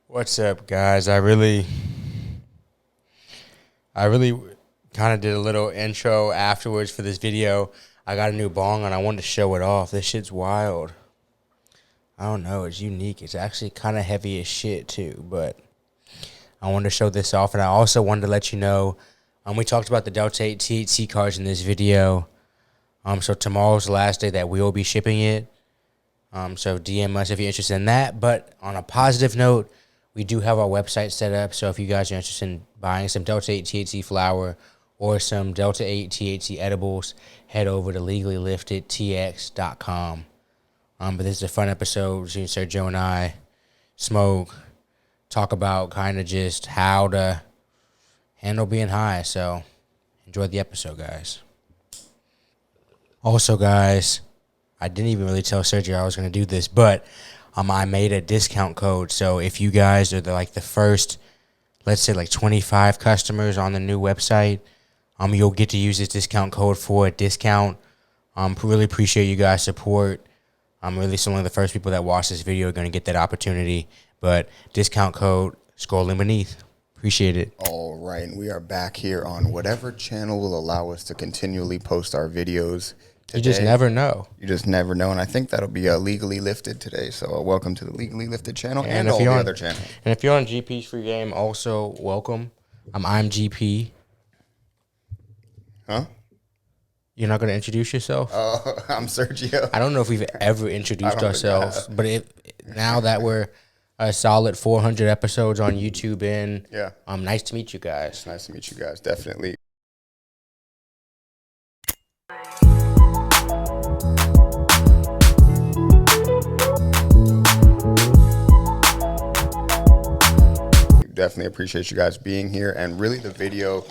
What's up, guys? I really kind of did a little intro afterwards for this video. I got a new bong and I wanted to show it off. This shit's wild. I don't know. It's unique. It's actually kind of heavy as shit too, but I wanted to show this off. And I also wanted to let you know, we talked about the Delta8 THC cards in this video. So tomorrow's the last day that we will be shipping it. So DM us if you're interested in that. But on a positive note, we do have our website set up. So if you guys are interested in buying some Delta8 THC flower or some Delta8 THC edibles, head over to legallyliftedtx.com. But this is a fun episode. Sergio and I smoke, talk about kind of just how to handle being high. So enjoy the episode, guys. Also, guys, I didn't even really tell Sergio I was going to do this, but I made a discount code. So if you guys are the first, let's say 25 customers on the new website, you'll get to use this discount code for a discount. Really appreciate you guys' support. Really some of the first people that watch this video are going to get that opportunity. But discount code scrolling beneath. Appreciate it. All right, and we are back here on whatever channel will allow us to continually post our videos. Today. You just never know. You just never know, and I think that'll be Legally Lifted today. So welcome to the Legally Lifted channel and all the other channels. And if you're on GP's free game, also welcome. I'm GP. Huh? You're not going to introduce yourself? I'm Sergio. I don't know if we've ever introduced ourselves, but now that we're a solid 400 episodes on YouTube in, nice to meet you guys. It's nice to meet you guys, definitely. Definitely appreciate you guys being here, and really the video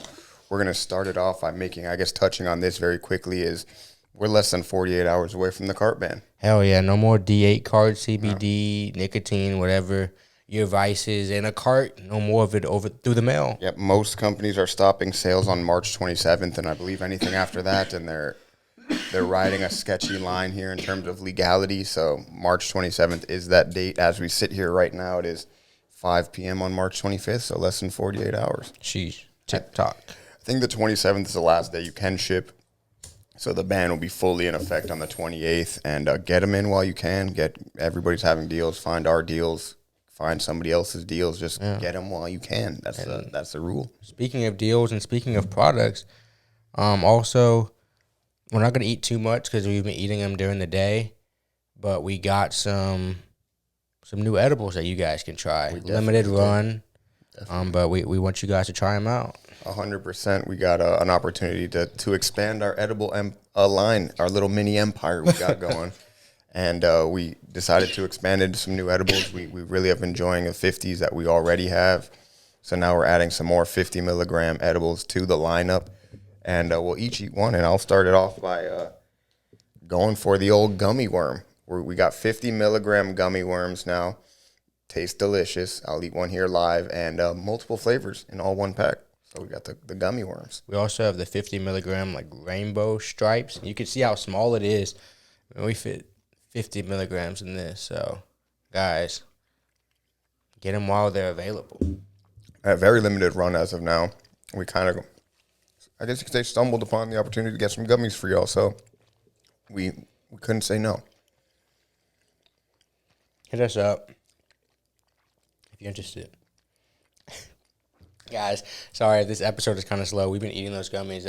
we're going to start it off by making, I guess, touching on this very quickly is we're less than 48 hours away from the cart ban. Hell yeah, no more D8 cards, CBD, nicotine, whatever your vices in a cart, no more of it over through the mail. Yep, most companies are stopping sales on March 27th, and I believe anything after that, and they're riding a sketchy line here in terms of legality. So March 27th is that date. As we sit here right now, it is 5 p.m. on March 25th, so less than 48 hours. Sheesh, TikTok. I think the 27th is the last day you can ship, so the ban will be fully in effect on the 28th, and get them in while you can. Everybody's having deals. Find our deals. Find somebody else's deals. Just get them while you can. That's the rule. Speaking of deals and speaking of products, also, we're not going to eat too much because we've been eating them during the day, but we got some new edibles that you guys can try. Limited run, but we want you guys to try them out. 100%. We got an opportunity to expand our edible line, our little mini empire we got going. And we decided to expand into some new edibles. We really have been enjoying the 50s that we already have. So now we're adding some more 50 milligram edibles to the lineup. And we'll each eat one. And I'll start it off by going for the old gummy worm. We got 50 milligram gummy worms now. Tastes delicious. I'll eat one here live. And multiple flavors in all one pack. So we got the gummy worms. We also have the 50 milligram rainbow stripes. You can see how small it is. We fit 50 milligrams in this. So, guys, get them while they're available. A very limited run as of now. We kind of, I guess you could say, stumbled upon the opportunity to get some gummies for y'all. So we couldn't say no. Hit us up if you're interested. Guys, sorry, this episode is kind of slow. We've been eating those gummies.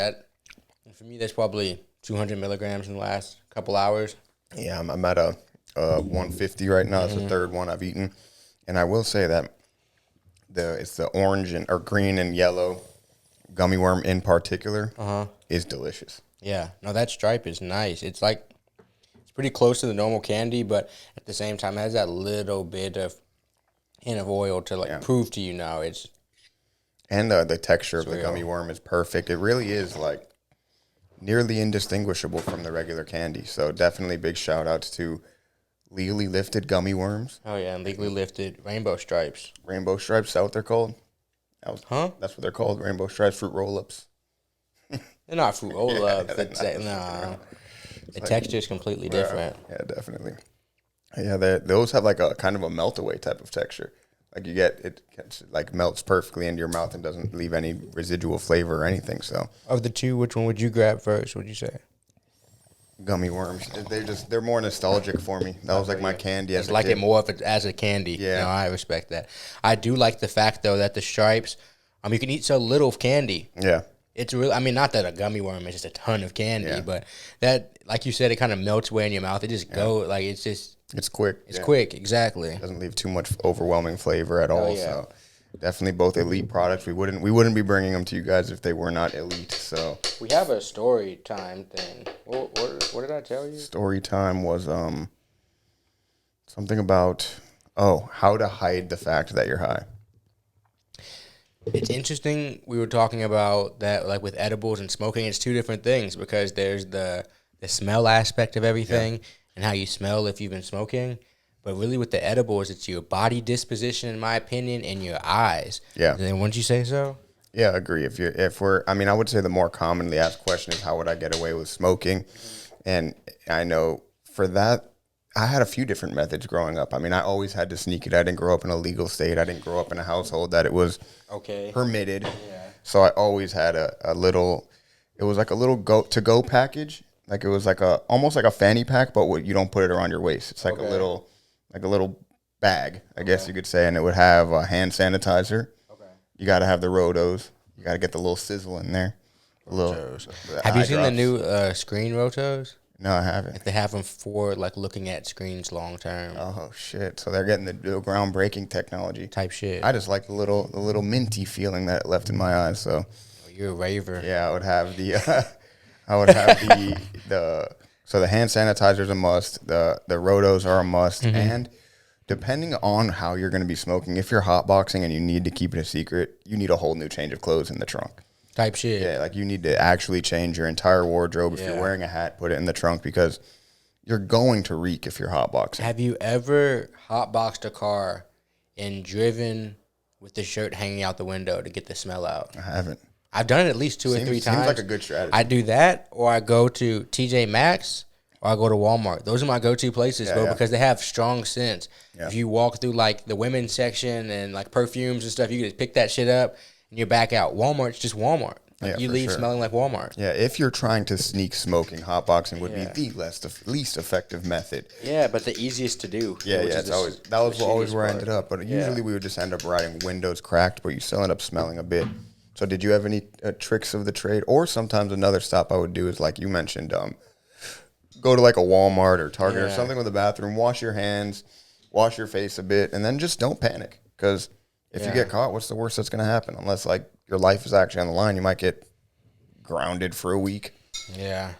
For me, that's probably 200 milligrams in the last couple hours. Yeah, I'm at a 150 right now. It's the third one I've eaten. And I will say that it's the orange or green and yellow gummy worm in particular is delicious. Yeah, no, that stripe is nice. It's pretty close to the normal candy, but at the same time, it has that little bit of hint of oil to prove to you now it's. And the texture of the gummy worm is perfect. It really is nearly indistinguishable from the regular candy. So definitely big shout outs to Legally Lifted gummy worms. Oh yeah, and Legally Lifted rainbow stripes. Rainbow stripes, is that what they're called? That's what they're called, rainbow stripes, fruit roll-ups. They're not fruit roll-ups. The texture is completely different. Yeah, definitely. Yeah, those have a kind of a melt-away type of texture. Like you get it, like melts perfectly into your mouth and doesn't leave any residual flavor or anything. So Of the two, which one would you grab first? Would you say? gummy worms, they're more nostalgic for me. That was like my candy as It's a like kid. it more of it as a candy. Yeah. No, I respect that. I do like the fact though that the stripes, you can eat so little of candy. Yeah. It's really, I mean, not that a gummy worm is just a ton of candy, Yeah. but that, like you said, it kind of melts away in your mouth. It just like It's quick. it's quick, exactly. Doesn't leave too much overwhelming flavor at all. yeah. So definitely both elite products. We wouldn't be bringing them to you guys if they were not elite. So We have a story time thing. What did I tell you? story time was something about how to hide the fact that you're high. It's interesting. We were talking about that, like with edibles and smoking. It's two different things because there's the smell aspect of everything and how you smell if you've been smoking. But really, with the edibles, it's your body disposition, in my opinion, and your eyes. Yeah. And wouldn't you say so? Yeah, I agree. I would say the more commonly asked question is how would I get away with smoking? And I know for that, I had a few different methods growing up. I mean, I always had to sneak it. I didn't grow up in a legal state. I didn't grow up in a household that it was permitted. Yeah. So I always had a little, it was like a little to-go package. Like it was like almost like a fanny pack, but you don't put it around your waist. It's like a little bag, I guess you could say. And it would have a hand sanitizer. Okay. You got to have the Rotos. You got to get the little sizzle in there. Have you seen the new screen Rotos? No, I haven't. Like they have them for like looking at screens long term. Oh shit! So they're getting the groundbreaking technology Type shit. I just like the little minty feeling that it left in my eyes. So You're a raver. yeah, I would have the so the hand sanitizer is a must. The Rotos are a must, and depending on how you're going to be smoking, if you're hotboxing and you need to keep it a secret, you need a whole new change of clothes in the trunk. Type shit. Yeah, like you need to actually change your entire wardrobe. If you're wearing a hat, put it in the trunk because you're going to reek if you're hotboxing. Have you ever hotboxed a car and driven with the shirt hanging out the window to get the smell out? I haven't. I've done it at least two or three times. Seems like a good strategy. I do that, or I go to TJ Maxx, or I go to Walmart. Those are my go-to places, bro, because they have strong scents. Yeah. If you walk through like the women's section and like perfumes and stuff, you can just pick that shit up and you're back out. Walmart's just Walmart. Like you leave smelling like Walmart. Yeah, if you're trying to sneak smoking, hotboxing would be the least effective method. Yeah, but the easiest to do. Yeah, that was always where I ended up. But usually we would just end up riding windows cracked, but you still end up smelling a bit. So did you have any tricks of the trade? Or sometimes another stop I would do is like you mentioned, go to like a Walmart or Target or something with a bathroom, wash your hands, wash your face a bit, and then just don't panic. Because if you get caught, what's the worst that's going to happen? Unless like your life is actually on the line, you might get grounded for a week. Yeah.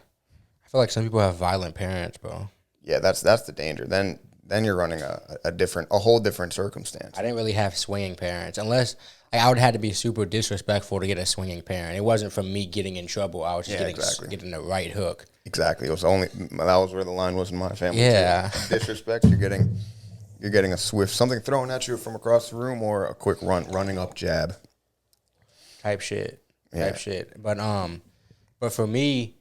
I feel like some people have violent parents, bro. Yeah, that's the danger. Then you're running a whole different circumstance. I didn't really have swinging parents unless I would have to be super disrespectful to get a swinging parent. It wasn't from me getting in trouble. I was just getting the right hook. Exactly. It was that was where the line was in my family. Yeah. Too. Disrespect. You're getting a swift something thrown at you from across the room or a quick running up jab. Type shit. But for me,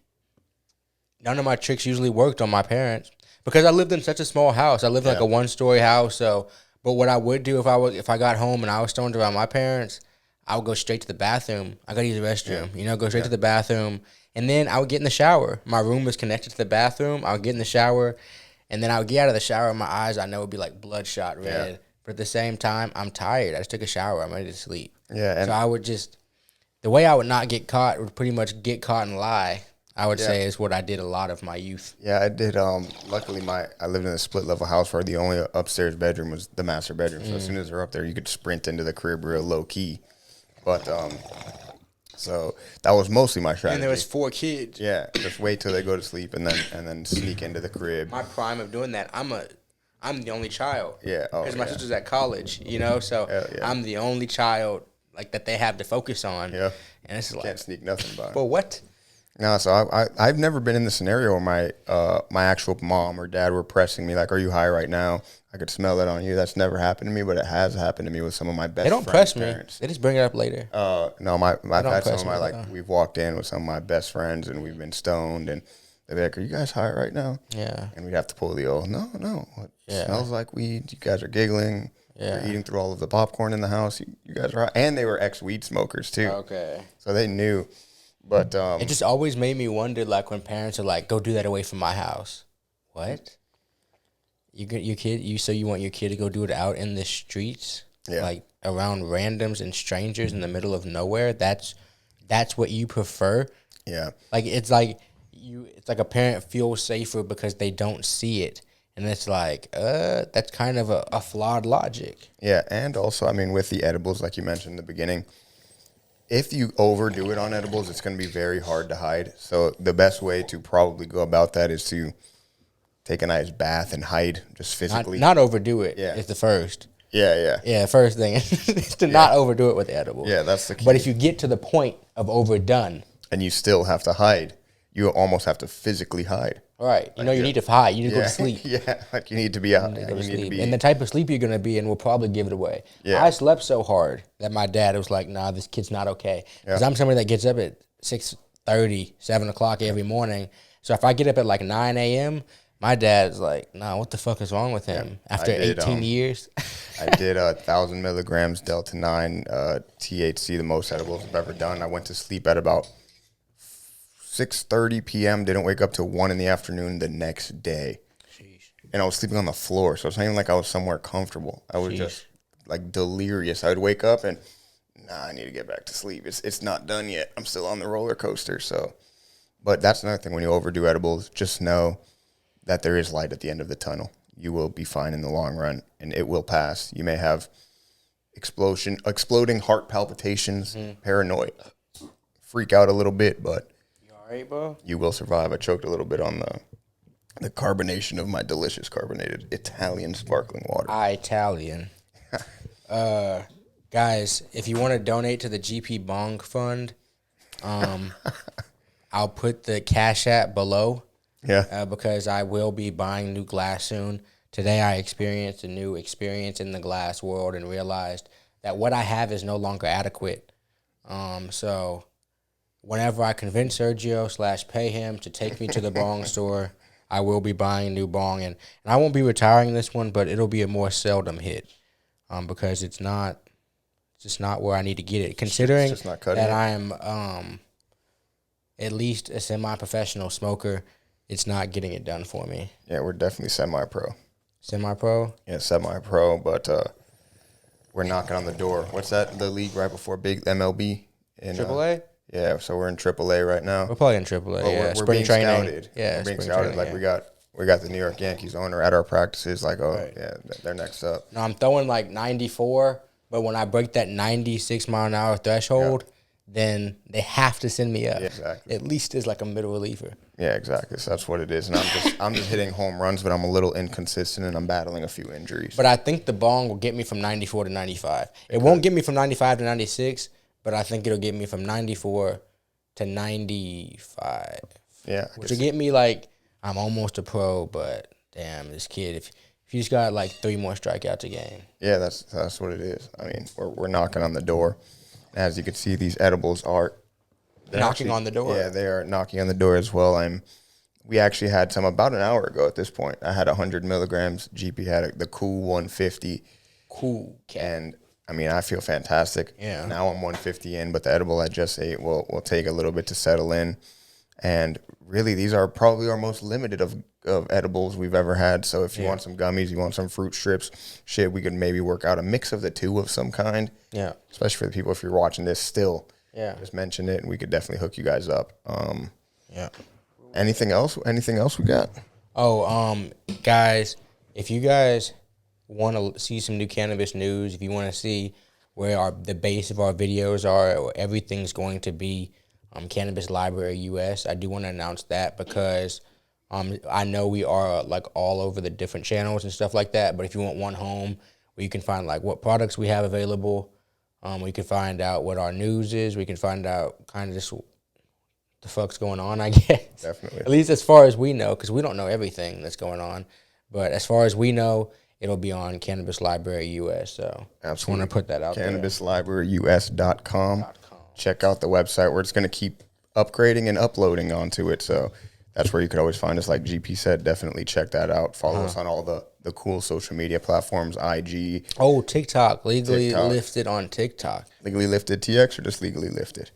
none of my tricks usually worked on my parents because I lived in such a small house. I lived in like a 1-story house. So, but what I would do if I got home and I was stoned around my parents, I would go straight to the bathroom. I gotta use the restroom. Go straight to the bathroom, and then I would get in the shower. My room was connected to the bathroom. I would get in the shower, and then I would get out of the shower. And my eyes, I know, would be like bloodshot red. Yeah. But at the same time, I'm tired. I just took a shower. I'm ready to sleep. Yeah. And so I would the way I would not get caught would pretty much get caught and lie. I would say is what I did a lot of my youth. Yeah, I did. Luckily, I lived in a split level house where the only upstairs bedroom was the master bedroom. So as soon as they're up there, you could sprint into the crib real low key. But so that was mostly my strategy. And there was 4 kids. Yeah, just wait till they go to sleep and then sneak into the crib. My prime of doing that, I'm the only child. Yeah, because my sister's at college. So I'm the only child like that they have to focus on. Yeah, and it's like can't sneak nothing by. But what? No, so I've never been in the scenario where my actual mom or dad were pressing me like, "Are you high right now? I could smell it on you." That's never happened to me, but it has happened to me with some of my best. They don't friends' press me. parents. They just bring it up later. No, I've had some of my we've walked in with some of my best friends and we've been stoned and they'd be like, "Are you guys high right now?" Yeah, and we'd have to pull the old no. It smells like weed. You guys are giggling. You're eating through all of the popcorn in the house. You guys are, and they were ex-weed smokers too. Okay. So they knew. But it just always made me wonder, like, when parents are like, "Go do that away from my house." What? You want your kid to go do it out in the streets, like around randoms and strangers in the middle of nowhere? That's what you prefer? Yeah. Like it's like a parent feels safer because they don't see it. And it's like, that's kind of a flawed logic. Yeah, and also, I mean, with the edibles, like you mentioned in the beginning, if you overdo it on edibles, it's going to be very hard to hide. So the best way to probably go about that is to take a nice bath and hide just physically. Not overdo it. Yeah. It's the first. Yeah, first thing is to not overdo it with the edibles. Yeah, that's the key. But if you get to the point of overdone. And you still have to hide, you almost have to physically hide. Right. You need to hide. You need to go to sleep. Yeah, like you need to be out. And the type of sleep you're going to be in will probably give it away. Yeah. I slept so hard that my dad was like, nah, this kid's not okay. Because I'm somebody that gets up at 6:30, 7 o'clock every morning. So if I get up at like 9 a.m., my dad's like, nah, what the fuck is wrong with him? After 18 years? I did 1,000 milligrams Delta8 THC, the most edibles I've ever done. I went to sleep at about 6:30 p.m. Didn't wake up till 1 in the afternoon the next day. Sheesh. And I was sleeping on the floor, so it's not even like I was somewhere comfortable. I was just like delirious. I would wake up and, I need to get back to sleep. It's not done yet. I'm still on the roller coaster. So, but that's another thing when you overdo edibles. Just know that there is light at the end of the tunnel. You will be fine in the long run, and it will pass. You may have exploding heart palpitations, paranoid, freak out a little bit, but right, bro? You will survive. I choked a little bit on the carbonation of my delicious carbonated Italian sparkling water. Italian. Guys, if you want to donate to the GP Bong Fund, I'll put the Cash App below. Yeah. Because I will be buying new glass soon. Today I experienced a new experience in the glass world and realized that what I have is no longer adequate. So whenever I convince Sergio / pay him to take me to the bong store, I will be buying a new bong. And I won't be retiring this one, but it'll be a more seldom hit because it's just not where I need to get it. Considering that I am at least a semi-professional smoker, it's not getting it done for me. Yeah, we're definitely semi-pro. Semi-pro? Yeah, semi-pro, but we're knocking on the door. What's that? The league right before big MLB? AAA? Yeah, so we're in AAA right now. We're probably in AAA. Well, yeah, we're spring being training. Scouted. Yeah, we're being spring scouted. training, Like we got the New York Yankees owner at our practices. Like, Right. yeah, they're next up. No, I'm throwing like 94, but when I break that 96 mile an hour threshold, then they have to send me up. Yeah, exactly. At least as like a middle reliever. Yeah, exactly. So that's what it is. And I'm just hitting home runs, but I'm a little inconsistent and I'm battling a few injuries. But I think the bong will get me from 94 to 95. It won't get me from 95 to 96, but I think it'll get me from 94 to 95. Yeah. Which will get me like, I'm almost a pro, but damn, this kid, if you just got like 3 more strikeouts a game. Yeah, that's what it is. I mean, we're knocking on the door. As you can see, these edibles are knocking on the door. Yeah, they are knocking on the door as well. We actually had some about an hour ago at this point. I had 100 milligrams. GP had the cool 150. Cool. And I mean, I feel fantastic. Yeah. Now I'm 150 in, but the edible I just ate will take a little bit to settle in. And really, these are probably our most limited of edibles we've ever had. So if you want some gummies, you want some fruit strips, we could maybe work out a mix of the two of some kind. Yeah. Especially for the people, if you're watching this still. Yeah. Just mention it, and we could definitely hook you guys up. Yeah. Anything else? Anything else we got? Oh, guys, if you guys want to see some new cannabis news, if you want to see where the base of our videos are, or everything's going to be Cannabis Library US, I do want to announce that because I know we are like all over the different channels and stuff like that. But if you want one home where you can find like what products we have available, we can find out what our news is. We can find out kind of just what the fuck's going on, I guess. Definitely. At least as far as we know, because we don't know everything that's going on. But as far as we know, it'll be on Cannabis Library US. So I just want to put that out there. CannabisLibraryUS.com. Check out the website where it's going to keep upgrading and uploading onto it. So that's where you could always find us. Like GP said, definitely check that out. Follow us on all the cool social media platforms, IG. Oh, TikTok. Legally Lifted on TikTok. Legally Lifted TX or just Legally Lifted?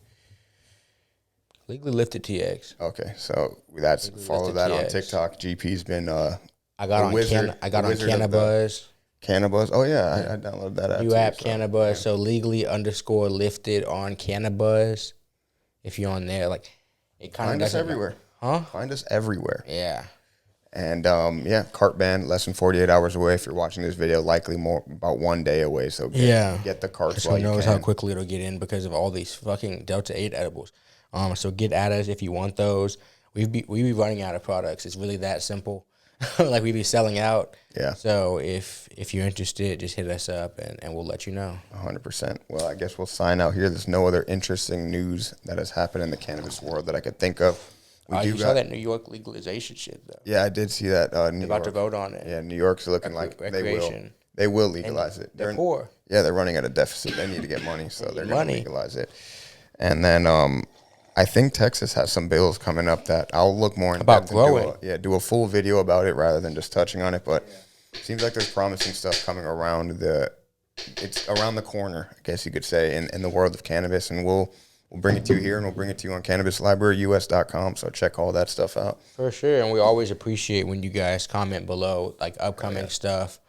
Legally Lifted TX. Okay, so that's follow that on TikTok. GP's been I got on Cannabuzz. Cannabuzz. Oh yeah, I downloaded that app. New app, Cannabuzz. Yeah. So legally_lifted on Cannabuzz. If you're on there, like it kind of find us everywhere. Huh? Find us everywhere. Yeah. And cart ban less than 48 hours away. If you're watching this video, likely more about 1 day away. So get the carts. Who knows how quickly it'll get in because of all these fucking Delta8 edibles. So get at us if you want those. We be running out of products. It's really that simple. Like we be selling out. Yeah. So if you're interested, just hit us up and we'll let you know. 100%. Well, I guess we'll sign out here. There's no other interesting news that has happened in the cannabis world that I could think of. You saw that New York legalization shit though. Yeah, I did see that. They're about to vote on it. Yeah, New York's looking like they will legalize it. They're poor. Yeah, they're running at a deficit. They need to get money, so they're going to legalize it. And then I think Texas has some bills coming up that I'll look more in about growing. Do a full video about it rather than just touching on it. But it seems like there's promising stuff coming around it's around the corner, I guess you could say, in the world of cannabis. And we'll bring it to you here, and we'll bring it to you on CannabisLibraryUS.com. So check all that stuff out. For sure. And we always appreciate when you guys comment below, like upcoming stuff,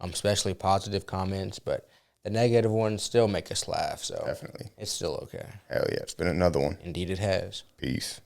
especially positive comments. But the negative ones still make us laugh. So definitely. It's still okay. Hell yeah. It's been another one. Indeed it has. Peace.